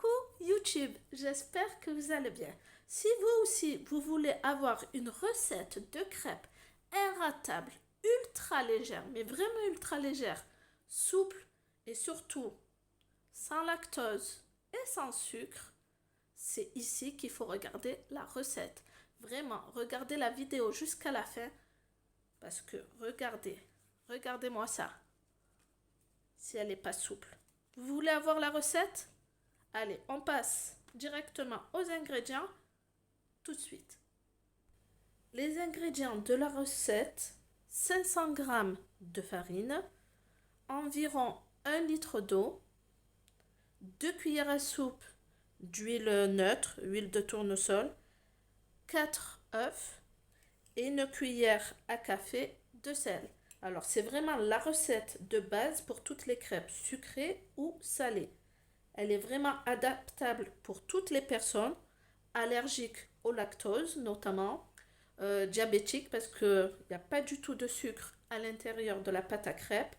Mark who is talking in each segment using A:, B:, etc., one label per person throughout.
A: Coucou YouTube, j'espère que vous allez bien. Si vous aussi, vous voulez avoir une recette de crêpes inratable, ultra légère, mais vraiment ultra légère, souple et surtout sans lactose et sans sucre, c'est ici qu'il faut regarder la recette. Vraiment, regardez la vidéo jusqu'à la fin parce que regardez-moi ça, si elle n'est pas souple. Vous voulez avoir la recette? Allez, on passe directement aux ingrédients tout de suite. Les ingrédients de la recette, 500 g de farine, environ 1 litre d'eau, 2 cuillères à soupe d'huile neutre, huile de tournesol, 4 œufs et une cuillère à café de sel. Alors, c'est vraiment la recette de base pour toutes les crêpes sucrées ou salées. Elle est vraiment adaptable pour toutes les personnes allergiques au lactose, notamment diabétiques, parce qu'il n'y a pas du tout de sucre à l'intérieur de la pâte à crêpes.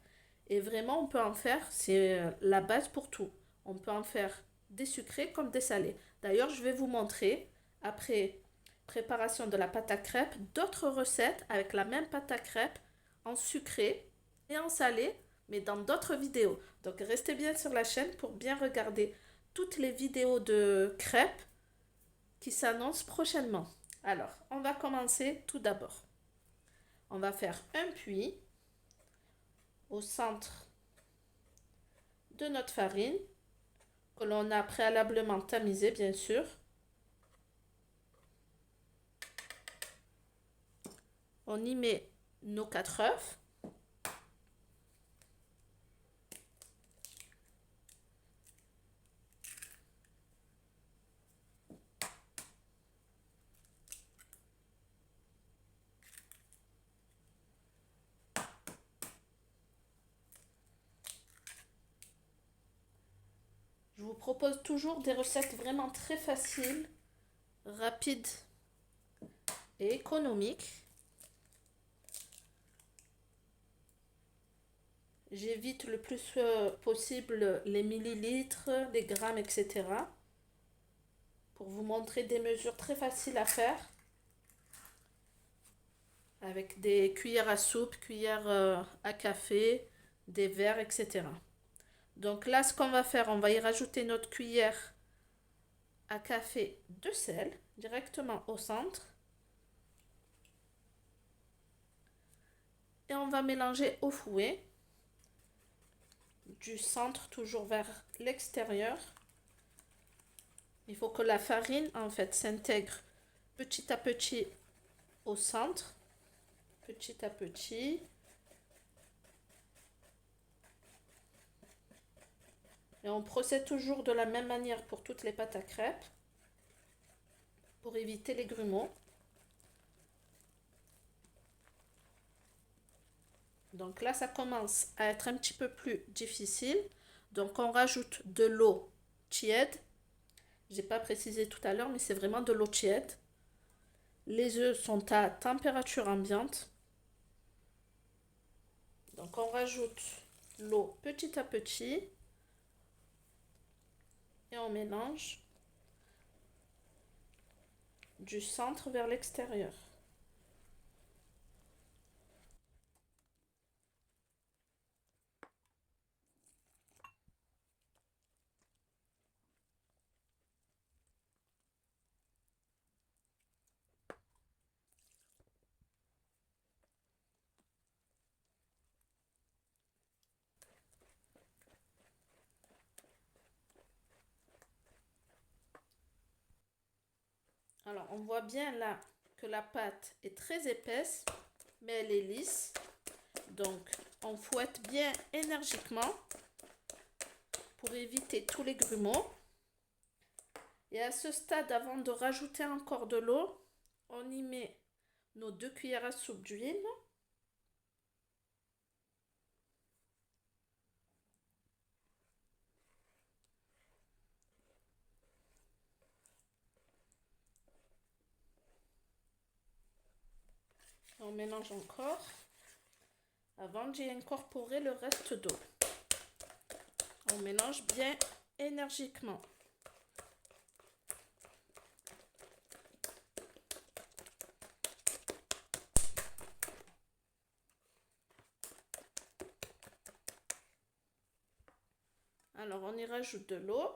A: Et vraiment, on peut en faire, c'est la base pour tout. On peut en faire des sucrés comme des salés. D'ailleurs, je vais vous montrer, après préparation de la pâte à crêpes, d'autres recettes avec la même pâte à crêpes en sucré et en salé, mais dans d'autres vidéos. Donc restez bien sur la chaîne pour bien regarder toutes les vidéos de crêpes qui s'annoncent prochainement. Alors, on va commencer tout d'abord. On va faire un puits au centre de notre farine que l'on a préalablement tamisé, bien sûr. On y met nos 4 œufs. Je vous propose toujours des recettes vraiment très faciles, rapides et économiques. J'évite le plus possible les millilitres, les grammes, etc. pour vous montrer des mesures très faciles à faire avec des cuillères à soupe, cuillères à café, des verres, etc. Donc là, ce qu'on va faire, on va y rajouter notre cuillère à café de sel directement au centre. Et on va mélanger au fouet du centre toujours vers l'extérieur. Il faut que la farine en fait s'intègre petit à petit au centre, petit à petit. Et on procède toujours de la même manière pour toutes les pâtes à crêpes pour éviter les grumeaux. Donc là, ça commence à être un petit peu plus difficile. Donc on rajoute de l'eau tiède. Je n'ai pas précisé tout à l'heure, mais c'est vraiment de l'eau tiède. Les œufs sont à température ambiante. Donc on rajoute l'eau petit à petit. Et on mélange du centre vers l'extérieur. Alors, on voit bien là que la pâte est très épaisse, mais elle est lisse. Donc, on fouette bien énergiquement pour éviter tous les grumeaux. Et à ce stade, avant de rajouter encore de l'eau, on y met nos 2 cuillères à soupe d'huile. On mélange encore avant d'y incorporer le reste d'eau. On mélange bien énergiquement. Alors, on y rajoute de l'eau.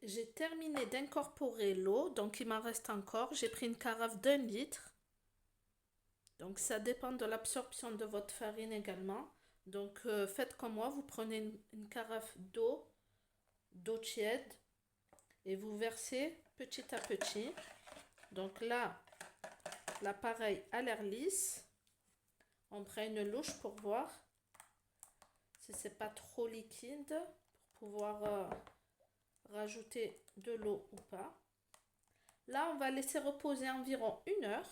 A: J'ai terminé d'incorporer l'eau, donc il m'en reste encore. J'ai pris une carafe d'1 litre. Donc ça dépend de l'absorption de votre farine également. Donc faites comme moi, vous prenez une carafe d'eau tiède et vous versez petit à petit. Donc là, l'appareil a l'air lisse. On prend une louche pour voir si c'est pas trop liquide pour pouvoir rajouter de l'eau ou pas. Là, on va laisser reposer environ 1 heure.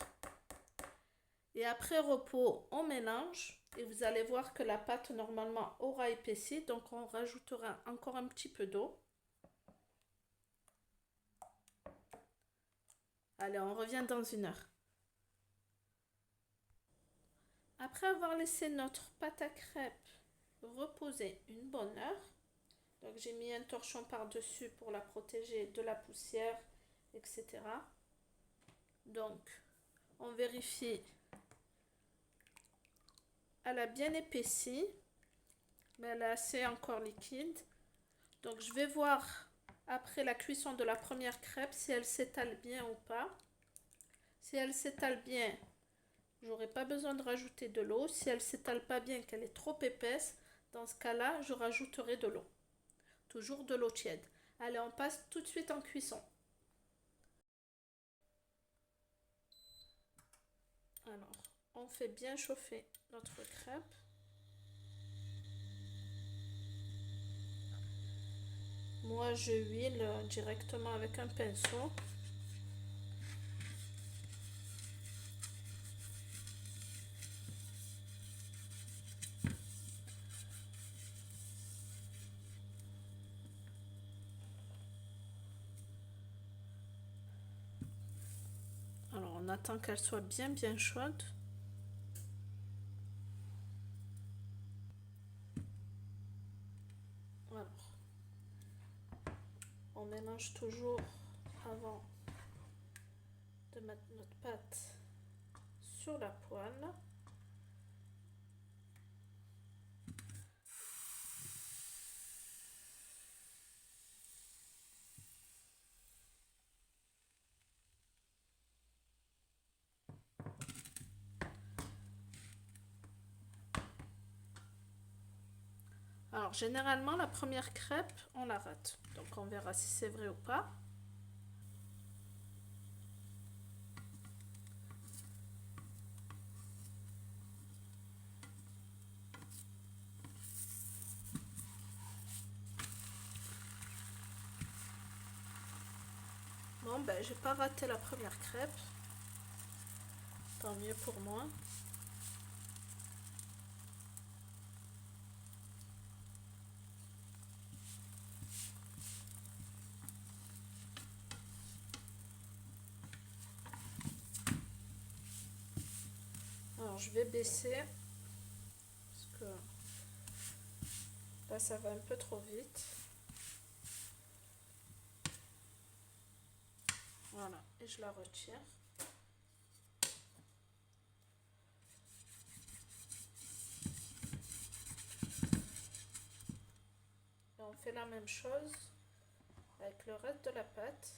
A: Et après repos, on mélange. Et vous allez voir que la pâte normalement aura épaissi. Donc on rajoutera encore un petit peu d'eau. Allez, on revient dans 1 heure. Après avoir laissé notre pâte à crêpes reposer une bonne heure, donc j'ai mis un torchon par-dessus pour la protéger de la poussière, etc. Donc on vérifie, elle a bien épaissi, mais elle est assez encore liquide. Donc je vais voir après la cuisson de la première crêpe si elle s'étale bien ou pas. Si elle s'étale bien, j'aurai pas besoin de rajouter de l'eau. Si elle s'étale pas bien, qu'elle est trop épaisse, dans ce cas-là, je rajouterai de l'eau. Toujours de l'eau tiède. Allez, on passe tout de suite en cuisson. Alors, on fait bien chauffer notre crêpe. Moi, je huile directement avec un pinceau. Alors, on attend qu'elle soit bien chaude. Alors, on mélange toujours avant de mettre notre pâte sur la poêle. Alors, généralement, la première crêpe, on la rate. Donc, on verra si c'est vrai ou pas. Bon, ben, j'ai pas raté la première crêpe. Tant mieux pour moi. Alors, je vais baisser. Parce que là, ça va un peu trop vite. Voilà, et je la retire. Et on fait la même chose avec le reste de la pâte.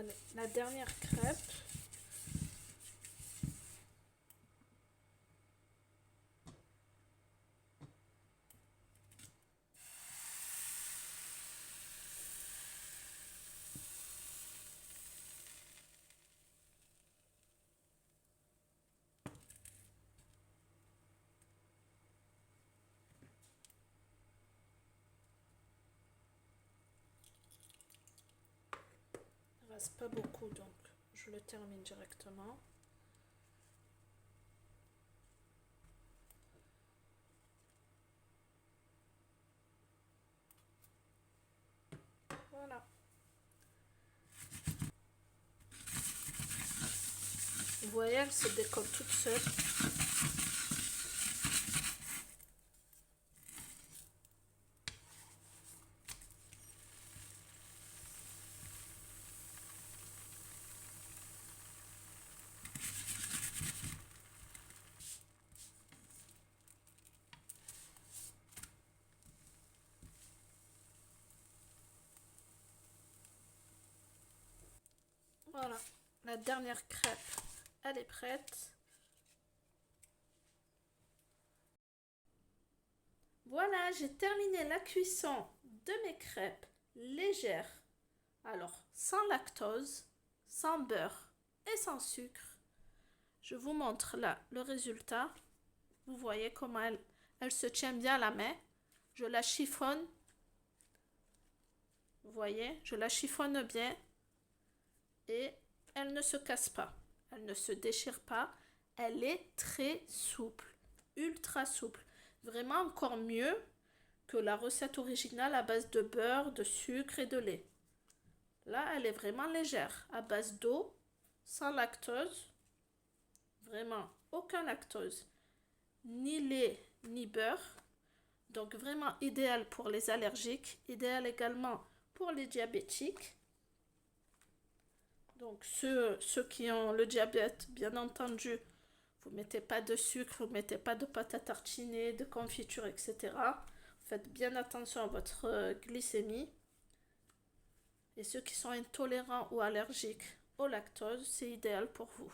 A: Allez, la dernière crêpe. Il ne reste pas beaucoup, donc je le termine directement. Voilà. Vous voyez, elle se décolle toute seule. Voilà, la dernière crêpe, elle est prête. Voilà, j'ai terminé la cuisson de mes crêpes légères. Alors, sans lactose, sans beurre et sans sucre. Je vous montre là le résultat. Vous voyez comment elle se tient bien à la main. Je la chiffonne. Vous voyez, je la chiffonne bien. Et elle ne se casse pas. Elle ne se déchire pas. Elle est très souple. Ultra souple. Vraiment encore mieux que la recette originale à base de beurre, de sucre et de lait. Là, elle est vraiment légère, à base d'eau, sans lactose. Vraiment, aucun lactose. Ni lait, ni beurre. Donc vraiment idéal pour les allergiques, idéal également pour les diabétiques. Donc ceux qui ont le diabète, bien entendu, vous ne mettez pas de sucre, vous ne mettez pas de pâte à tartiner, de confiture, etc. Faites bien attention à votre glycémie. Et ceux qui sont intolérants ou allergiques au lactose, c'est idéal pour vous.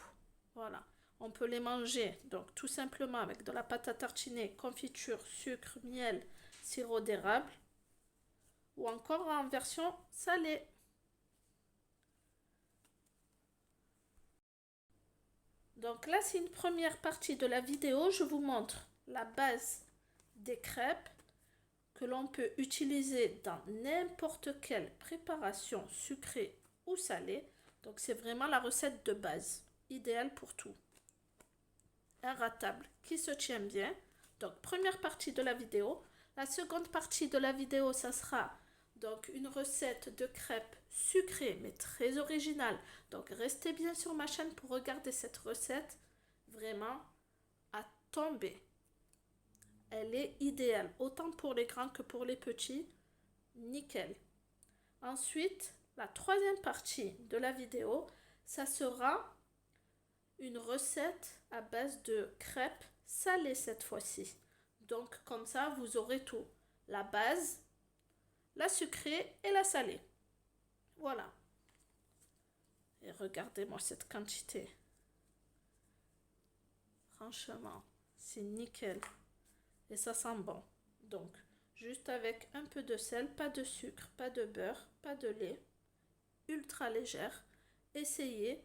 A: Voilà. On peut les manger donc tout simplement avec de la pâte à tartiner, confiture, sucre, miel, sirop d'érable ou encore en version salée. Donc là, c'est une première partie de la vidéo. Je vous montre la base des crêpes que l'on peut utiliser dans n'importe quelle préparation sucrée ou salée. Donc c'est vraiment la recette de base, idéale pour tout. Inratable qui se tient bien. Donc première partie de la vidéo. La seconde partie de la vidéo, ça sera donc une recette de crêpes sucrées mais très originale. Donc restez bien sur ma chaîne pour regarder cette recette. Vraiment à tomber. Elle est idéale, autant pour les grands que pour les petits. Nickel. Ensuite, la troisième partie de la vidéo, ça sera une recette à base de crêpes salées cette fois-ci. Donc comme ça, vous aurez tout. La base, la sucrée et la salée. Voilà. Et regardez-moi cette quantité. Franchement, c'est nickel. Et ça sent bon. Donc, juste avec un peu de sel, pas de sucre, pas de beurre, pas de lait. Ultra légère. Essayez.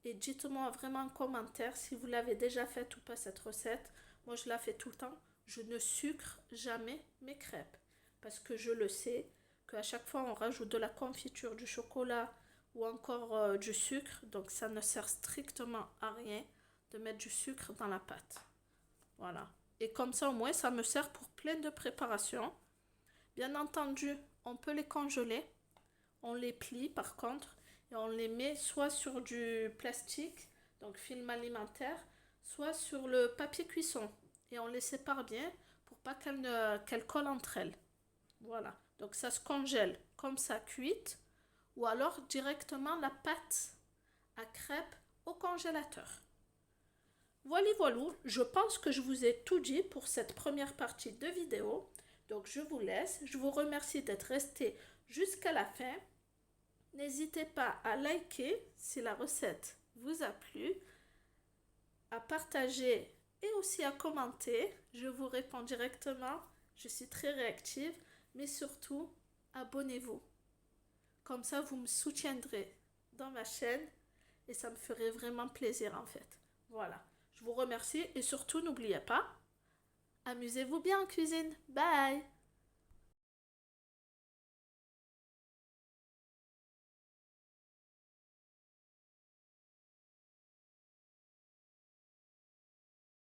A: Et dites-moi vraiment en commentaire si vous l'avez déjà faite ou pas cette recette. Moi, je la fais tout le temps. Je ne sucre jamais mes crêpes. Parce que je le sais qu'à chaque fois, on rajoute de la confiture, du chocolat ou encore du sucre. Donc, ça ne sert strictement à rien de mettre du sucre dans la pâte. Voilà. Et comme ça, au moins, ça me sert pour plein de préparations. Bien entendu, on peut les congeler. On les plie par contre. Et on les met soit sur du plastique, donc film alimentaire, soit sur le papier cuisson. Et on les sépare bien pour pas qu'elles collent entre elles. Voilà. Donc ça se congèle comme ça cuite. Ou alors directement la pâte à crêpes au congélateur. Voilà, voilà, je pense que je vous ai tout dit pour cette première partie de vidéo. Donc je vous laisse. Je vous remercie d'être resté jusqu'à la fin. N'hésitez pas à liker si la recette vous a plu, à partager et aussi à commenter. Je vous réponds directement. Je suis très réactive. Mais surtout, abonnez-vous. Comme ça, vous me soutiendrez dans ma chaîne et ça me ferait vraiment plaisir en fait. Voilà. Je vous remercie et surtout, n'oubliez pas, amusez-vous bien en cuisine. Bye!